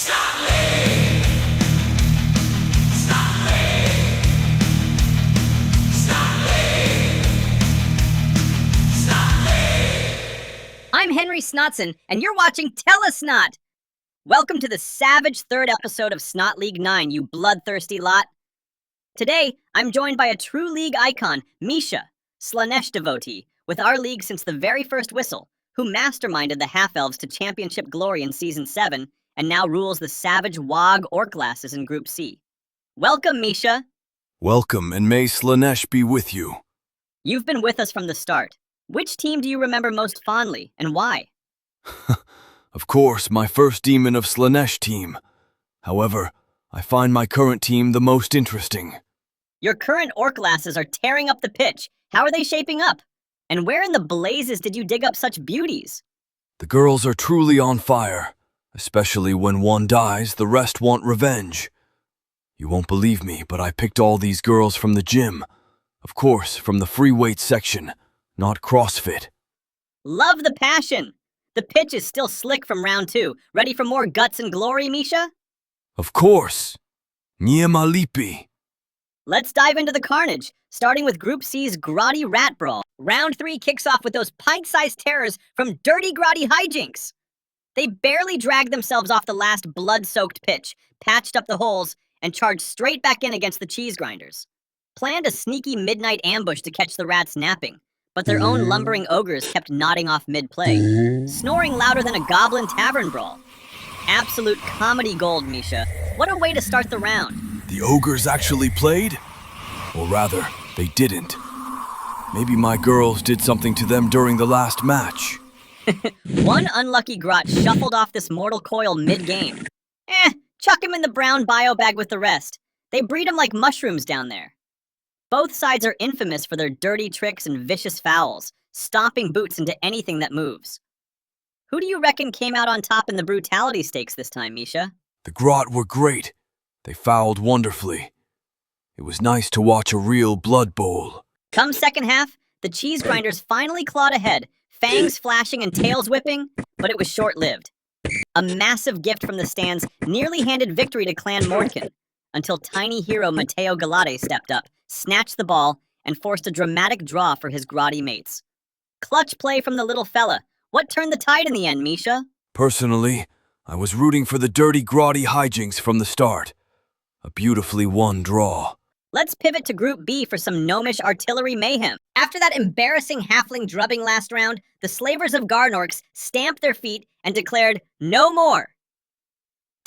I'm Henry Snotson, and you're watching Tell a Snot. Welcome to the savage third episode of Snot League 9, you bloodthirsty lot. Today, I'm joined by a true league icon, Misha, Slanesh devotee, with our league since the very first whistle, who masterminded the half-elves to championship glory in Season 7, and now rules the savage Wog orc lasses in Group C. Welcome, Misha. Welcome, and may Slanesh be with you. You've been with us from the start. Which team do you remember most fondly, and why? Of course, my first demon of Slanesh team. However, I find my current team the most interesting. Your current orc lasses are tearing up the pitch. How are they shaping up? And where in the blazes did you dig up such beauties? The girls are truly on fire. Especially when one dies, the rest want revenge. You won't believe me, but I picked all these girls from the gym. Of course, from the free weight section. Not CrossFit. Love the passion! The pitch is still slick from round 2. Ready for more guts and glory, Misha? Of course. Niemalipi. Let's dive into the carnage, starting with Group C's Grotty Rat Brawl. Round 3 kicks off with those pint-sized terrors from Dirty Grotty Hijinks. They barely dragged themselves off the last blood-soaked pitch, patched up the holes, and charged straight back in against the cheese grinders. Planned a sneaky midnight ambush to catch the rats napping, but their own lumbering ogres kept nodding off mid-play, snoring louder than a goblin tavern brawl. Absolute comedy gold, Misha. What a way to start the round. The ogres actually played? Or rather, they didn't. Maybe my girls did something to them during the last match. One unlucky grot shuffled off this mortal coil mid-game. Chuck him in the brown bio bag with the rest. They breed him like mushrooms down there. Both sides are infamous for their dirty tricks and vicious fouls, stomping boots into anything that moves. Who do you reckon came out on top in the brutality stakes this time, Misha? The grot were great. They fouled wonderfully. It was nice to watch a real blood bowl. Come second half, the cheese grinders finally clawed ahead, fangs flashing and tails whipping, but it was short-lived. A massive gift from the stands nearly handed victory to Clan Mordkin, until tiny hero Matteo Galate stepped up, snatched the ball, and forced a dramatic draw for his grotty mates. Clutch play from the little fella. What turned the tide in the end, Misha? Personally, I was rooting for the dirty grotty hijinks from the start. A beautifully won draw. Let's pivot to Group B for some gnomish artillery mayhem. After that embarrassing halfling drubbing last round, the slavers of Garnorks stamped their feet and declared, "No more!"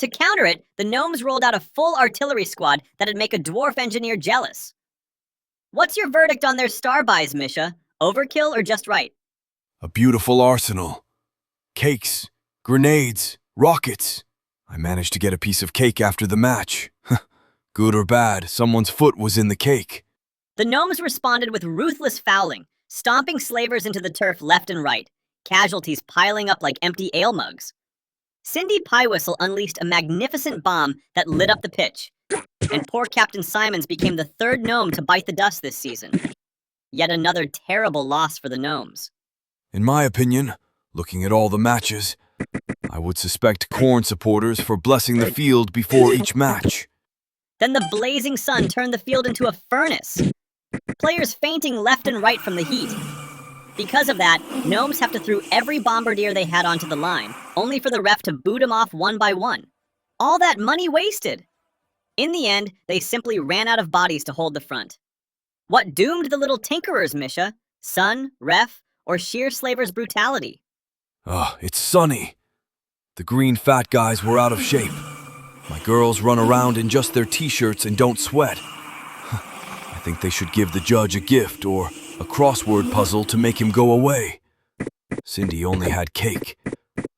To counter it, the gnomes rolled out a full artillery squad that'd make a dwarf engineer jealous. What's your verdict on their star buys, Misha? Overkill or just right? A beautiful arsenal. Cakes, grenades, rockets. I managed to get a piece of cake after the match. Good or bad, someone's foot was in the cake. The gnomes responded with ruthless fouling, stomping slavers into the turf left and right, casualties piling up like empty ale mugs. Cindy Piewhistle unleashed a magnificent bomb that lit up the pitch, and poor Captain Simons became the third gnome to bite the dust this season. Yet another terrible loss for the gnomes. In my opinion, looking at all the matches, I would suspect Corn supporters for blessing the field before each match. Then the blazing sun turned the field into a furnace. Players fainting left and right from the heat. Because of that, gnomes have to throw every bombardier they had onto the line, only for the ref to boot them off one by one. All that money wasted. In the end, they simply ran out of bodies to hold the front. What doomed the little tinkerers, Misha? Sun, ref, or sheer slavers' brutality? It's sunny. The green fat guys were out of shape. My girls run around in just their t-shirts and don't sweat. I think they should give the judge a gift or a crossword puzzle to make him go away. Cindy only had cake.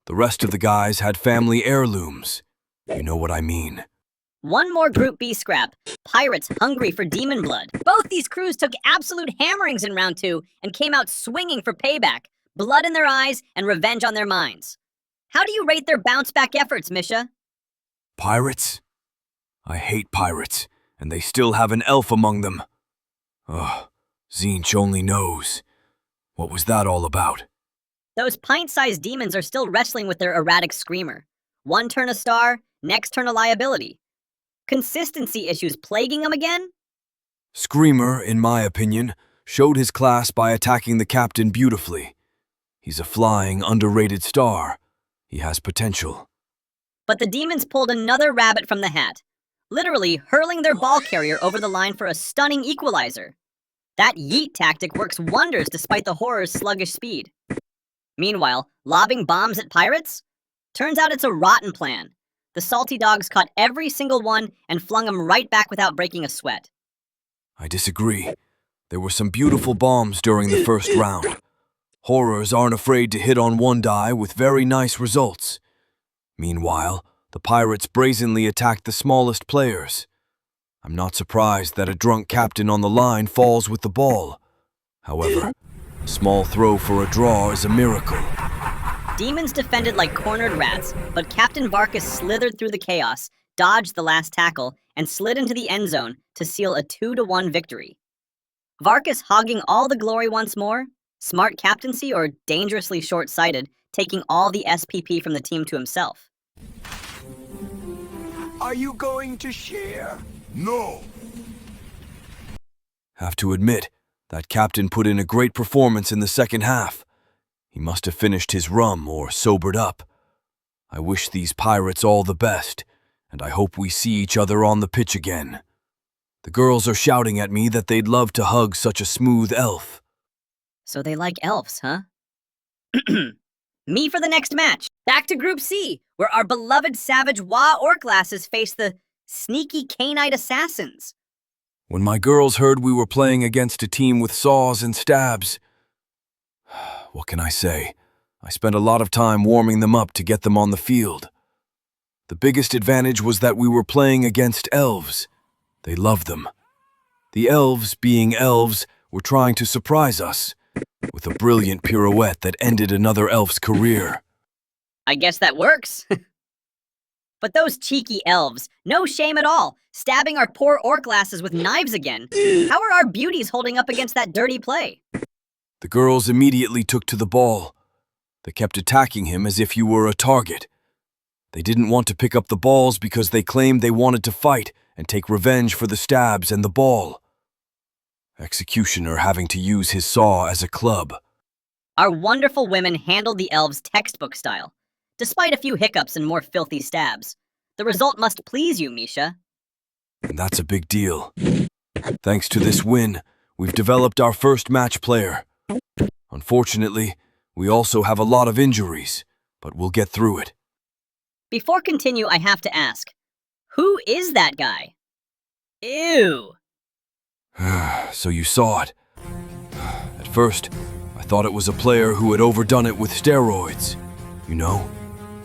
The rest of the guys had family heirlooms. You know what I mean. One more Group B scrap. Pirates hungry for demon blood. Both these crews took absolute hammerings in round 2 and came out swinging for payback. Blood in their eyes and revenge on their minds. How do you rate their bounce-back efforts, Misha? Pirates? I hate pirates, and they still have an elf among them. Zinch only knows. What was that all about? Those pint-sized demons are still wrestling with their erratic screamer. One turn a star, next turn a liability. Consistency issues plaguing him again? Screamer, in my opinion, showed his class by attacking the captain beautifully. He's a flying, underrated star. He has potential. But the demons pulled another rabbit from the hat, literally hurling their ball carrier over the line for a stunning equalizer. That yeet tactic works wonders despite the horror's sluggish speed. Meanwhile, lobbing bombs at pirates? Turns out it's a rotten plan. The salty dogs caught every single one and flung them right back without breaking a sweat. I disagree. There were some beautiful bombs during the first round. Horrors aren't afraid to hit on one die with very nice results. Meanwhile, the pirates brazenly attacked the smallest players. I'm not surprised that a drunk captain on the line falls with the ball. However, a small throw for a draw is a miracle. Demons defended like cornered rats, but Captain Varkas slithered through the chaos, dodged the last tackle, and slid into the end zone to seal a 2-1 victory. Varkas hogging all the glory once more? Smart captaincy or dangerously short-sighted, taking all the SPP from the team to himself? Are you going to share? No! Have to admit, that captain put in a great performance in the second half. He must have finished his rum or sobered up. I wish these pirates all the best, and I hope we see each other on the pitch again. The girls are shouting at me that they'd love to hug such a smooth elf. So they like elves, huh? Me for the next match. Back to Group C, where our beloved savage Wa orc lasses face the sneaky Cainite assassins. When my girls heard we were playing against a team with saws and stabs, what can I say? I spent a lot of time warming them up to get them on the field. The biggest advantage was that we were playing against elves. They loved them. The elves, being elves, were trying to surprise us with a brilliant pirouette that ended another elf's career. I guess that works. But those cheeky elves, no shame at all, stabbing our poor orc lasses with knives again. How are our beauties holding up against that dirty play? The girls immediately took to the ball. They kept attacking him as if you were a target. They didn't want to pick up the balls because they claimed they wanted to fight and take revenge for the stabs and the ball. Executioner having to use his saw as a club. Our wonderful women handled the elves textbook style, despite a few hiccups and more filthy stabs. The result must please you, Misha. And that's a big deal. Thanks to this win, we've developed our first match player. Unfortunately, we also have a lot of injuries, but we'll get through it. Before continue, I have to ask, who is that guy? Ew. So you saw it. At first, I thought it was a player who had overdone it with steroids. You know,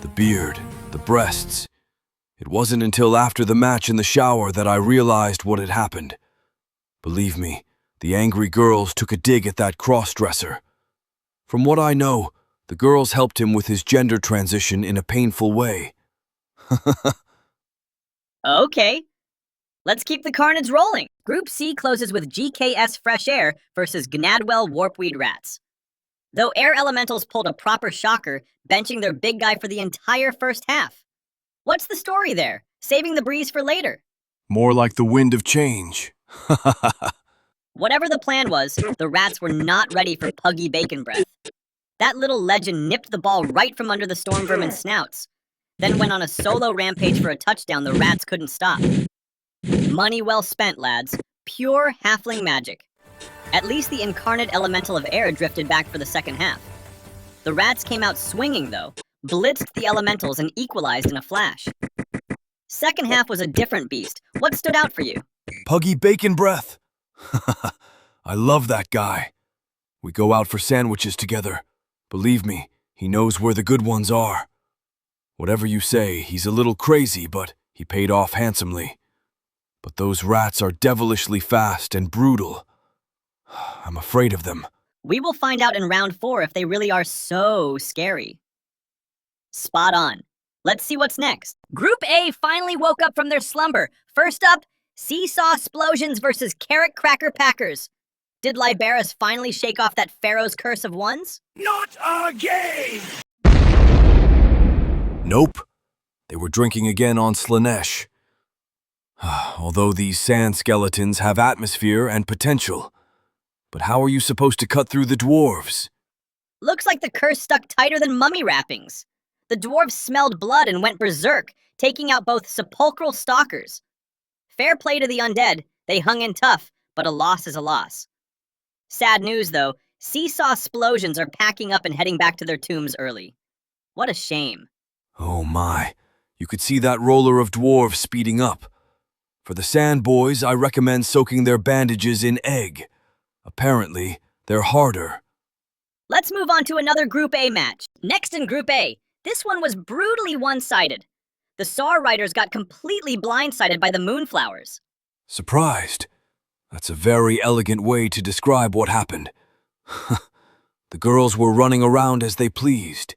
the beard, the breasts. It wasn't until after the match in the shower that I realized what had happened. Believe me, the angry girls took a dig at that cross-dresser. From what I know, the girls helped him with his gender transition in a painful way. Okay. Let's keep the carnage rolling. Group C closes with GKS Fresh Air versus Gnadwell Warpweed Rats. Though Air Elementals pulled a proper shocker, benching their big guy for the entire first half. What's the story there? Saving the breeze for later. More like the wind of change. Whatever the plan was, the Rats were not ready for Puggy Bacon Breath. That little legend nipped the ball right from under the storm vermin's snouts, then went on a solo rampage for a touchdown the Rats couldn't stop. Money well spent, lads. Pure halfling magic. At least the incarnate elemental of air drifted back for the second half. The Rats came out swinging, though, blitzed the elementals and equalized in a flash. Second half was a different beast. What stood out for you? Puggy Bacon Breath. I love that guy. We go out for sandwiches together. Believe me, he knows where the good ones are. Whatever you say, he's a little crazy, but he paid off handsomely. But those rats are devilishly fast and brutal. I'm afraid of them. We will find out in round 4 if they really are so scary. Spot on. Let's see what's next. Group A finally woke up from their slumber. First up, Seesaw Explosions versus Carrot Cracker Packers. Did Liberus finally shake off that Pharaoh's curse of ones? Not again! Nope. They were drinking again on Slanesh. Although these sand skeletons have atmosphere and potential. But how are you supposed to cut through the dwarves? Looks like the curse stuck tighter than mummy wrappings. The dwarves smelled blood and went berserk, taking out both sepulchral stalkers. Fair play to the undead, they hung in tough, but a loss is a loss. Sad news, though, seesaw explosions are packing up and heading back to their tombs early. What a shame. Oh my, you could see that roller of dwarves speeding up. For the sand boys, I recommend soaking their bandages in egg. Apparently, they're harder. Let's move on to another Group A match. Next in Group A, this one was brutally one-sided. The Saar riders got completely blindsided by the Moonflowers. Surprised? That's a very elegant way to describe what happened. The girls were running around as they pleased.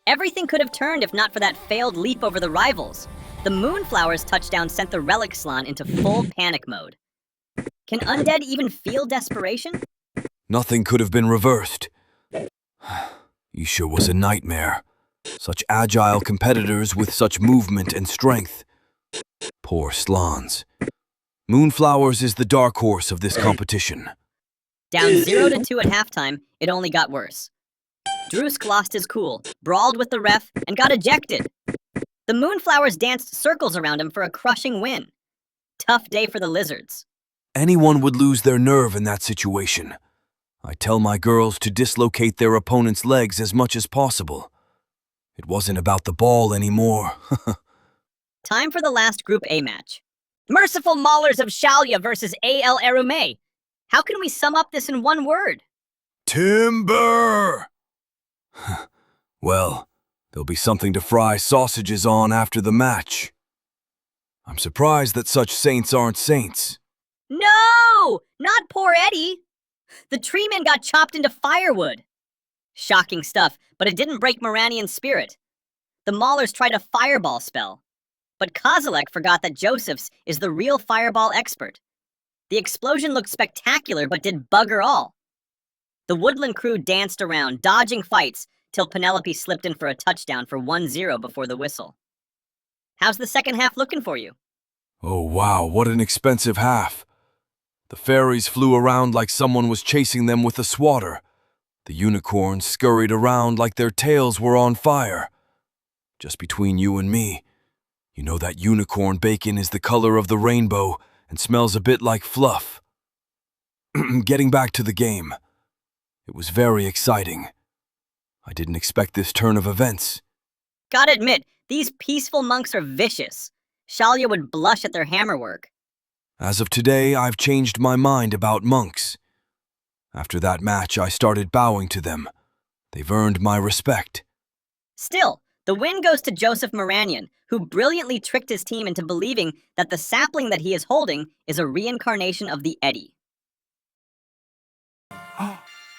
Everything could have turned if not for that failed leap over the rivals. The Moonflowers touchdown sent the Relic Slan into full panic mode. Can undead even feel desperation? Nothing could have been reversed. Isha was a nightmare. Such agile competitors with such movement and strength. Poor Slans. Moonflowers is the dark horse of this competition. Down 0-2 at halftime, it only got worse. Drusk lost his cool, brawled with the ref, and got ejected. The Moonflowers danced circles around him for a crushing win. Tough day for the Lizards. Anyone would lose their nerve in that situation. I tell my girls to dislocate their opponent's legs as much as possible. It wasn't about the ball anymore. Time for the last Group A match. Merciful Maulers of Shalya versus A.L. Erume. How can we sum up this in one word? Timber! Well, there'll be something to fry sausages on after the match. I'm surprised that such saints aren't saints. No! Not poor Eddie! The tree man got chopped into firewood. Shocking stuff, but it didn't break Moranian's spirit. The Maulers tried a fireball spell. But Kozilek forgot that Joseph's is the real fireball expert. The explosion looked spectacular, but did bugger all. The Woodland crew danced around, dodging fights, till Penelope slipped in for a touchdown for 1-0 before the whistle. How's the second half looking for you? Oh wow, what an expensive half. The fairies flew around like someone was chasing them with a swatter. The unicorns scurried around like their tails were on fire. Just between you and me, you know that unicorn bacon is the color of the rainbow and smells a bit like fluff. Getting back to the game. It was very exciting. I didn't expect this turn of events. Gotta admit, these peaceful monks are vicious. Shalya would blush at their hammerwork. As of today, I've changed my mind about monks. After that match, I started bowing to them. They've earned my respect. Still, the win goes to Joseph Moranian, who brilliantly tricked his team into believing that the sapling that he is holding is a reincarnation of the Eddie.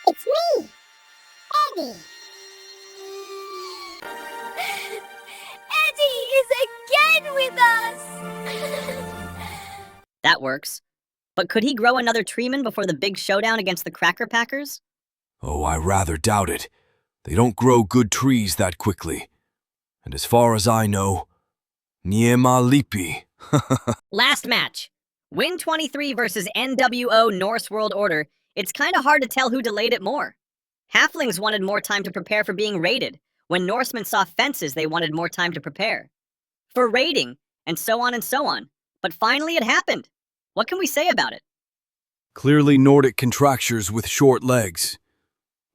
It's me, Eddie. Eddie is again with us. That works. But could he grow another treeman before the big showdown against the Cracker Packers? Oh, I rather doubt it. They don't grow good trees that quickly. And as far as I know, Niema Lipi. Last match. Win 23 versus NWO Norse World Order. It's kinda hard to tell who delayed it more. Halflings wanted more time to prepare for being raided. When Norsemen saw fences, they wanted more time to prepare. For raiding, and so on and so on. But finally it happened. What can we say about it? Clearly Nordic contractures with short legs.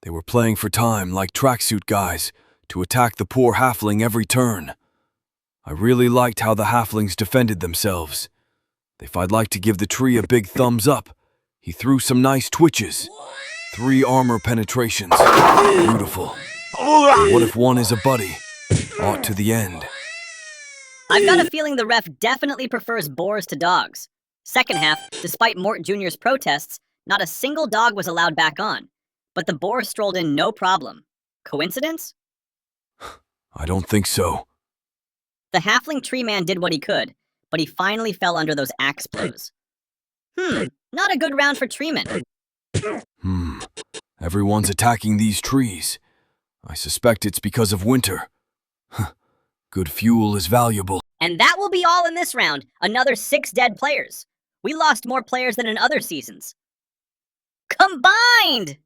They were playing for time like tracksuit guys to attack the poor halfling every turn. I really liked how the halflings defended themselves. If I'd like to give the tree a big thumbs up, he threw some nice twitches. 3 armor penetrations. Beautiful. And what if one is a buddy? Ought to the end. I've got a feeling the ref definitely prefers boars to dogs. Second half, despite Mort Jr.'s protests, not a single dog was allowed back on. But the boar strolled in no problem. Coincidence? I don't think so. The halfling tree man did what he could, but he finally fell under those axe blows. Not a good round for treemen. Everyone's attacking these trees. I suspect it's because of winter. Good fuel is valuable. And that will be all in this round. Another 6 dead players. We lost more players than in other seasons. Combined!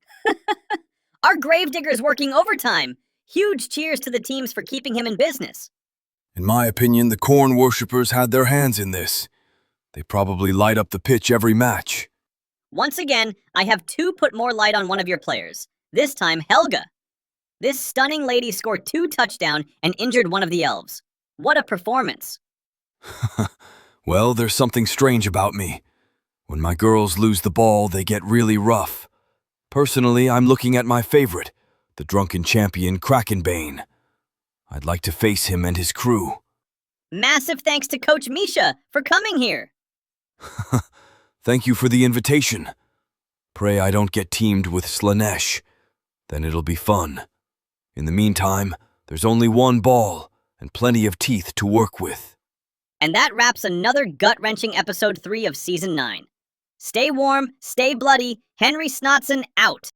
Our Gravedigger's working overtime. Huge cheers to the teams for keeping him in business. In my opinion, the corn worshippers had their hands in this. They probably light up the pitch every match. Once again, I have 2 put more light on one of your players. This time, Helga. This stunning lady scored 2 touchdowns and injured one of the elves. What a performance. Well, there's something strange about me. When my girls lose the ball, they get really rough. Personally, I'm looking at my favorite, the drunken champion Krakenbane. I'd like to face him and his crew. Massive thanks to Coach Misha for coming here. Thank you for the invitation. Pray I don't get teamed with Slanesh. Then it'll be fun. In the meantime, there's only one ball and plenty of teeth to work with. And that wraps another gut-wrenching episode 3 of Season 9. Stay warm, stay bloody, Henry Snotson out.